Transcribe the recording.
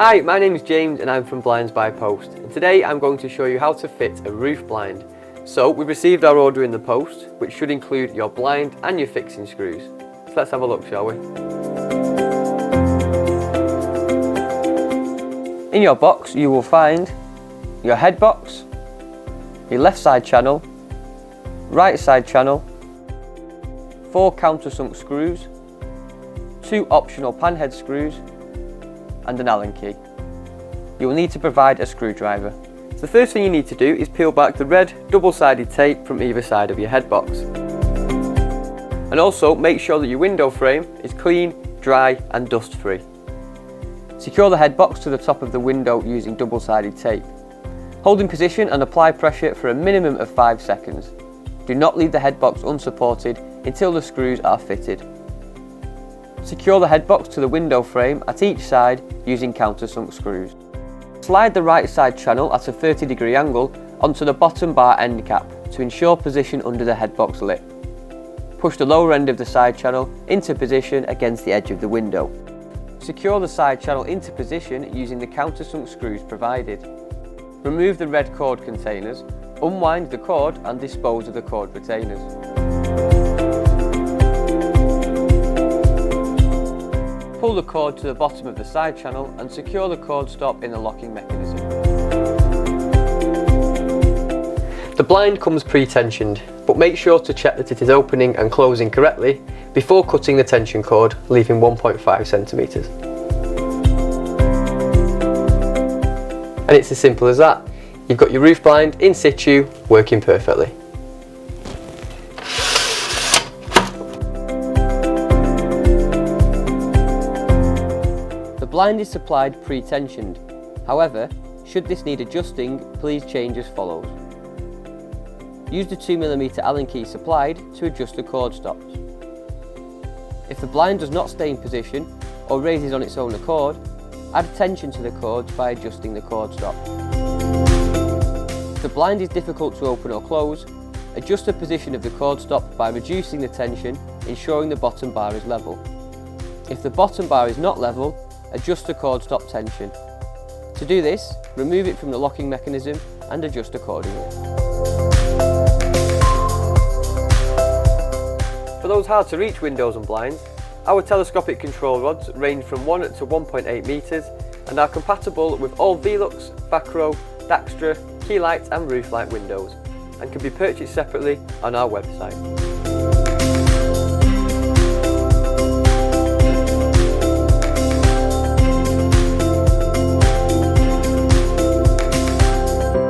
Hi, my name is James and I'm from BlindsbyPost, and today I'm going to show you how to fit a roof blind. So we've received our order in the post, which should include your blind and your fixing screws. So let's have a look, shall we? In your box you will find your head box, your left side channel, right side channel, 4 countersunk screws, 2 optional panhead screws and an Allen key. You will need to provide a screwdriver. So the first thing you need to do is peel back the red double-sided tape from either side of your head box. And also make sure that your window frame is clean, dry and dust free. Secure the head box to the top of the window using double-sided tape. Hold in position and apply pressure for a minimum of 5 seconds. Do not leave the head box unsupported until the screws are fitted. Secure the head box to the window frame at each side using countersunk screws. Slide the right side channel at a 30-degree angle onto the bottom bar end cap to ensure position under the head box lip. Push the lower end of the side channel into position against the edge of the window. Secure the side channel into position using the countersunk screws provided. Remove the red cord containers, unwind the cord and dispose of the cord retainers. Pull the cord to the bottom of the side channel and secure the cord stop in the locking mechanism. The blind comes pre-tensioned, but make sure to check that it is opening and closing correctly before cutting the tension cord, leaving 1.5 centimeters. And it's as simple as that. You've got your roof blind in situ, working perfectly. The blind is supplied pre-tensioned. However, should this need adjusting, please change as follows. Use the 2mm Allen key supplied to adjust the cord stops. If the blind does not stay in position or raises on its own accord, add tension to the cords by adjusting the cord stop. If the blind is difficult to open or close, adjust the position of the cord stop by reducing the tension, ensuring the bottom bar is level. If the bottom bar is not level, adjust the cord stop tension. To do this, remove it from the locking mechanism and adjust accordingly. For those hard to reach windows and blinds, our telescopic control rods range from 1 to 1.8 metres and are compatible with all Velux, Bacro, Daxtra, Keylight and Rooflight windows and can be purchased separately on our website.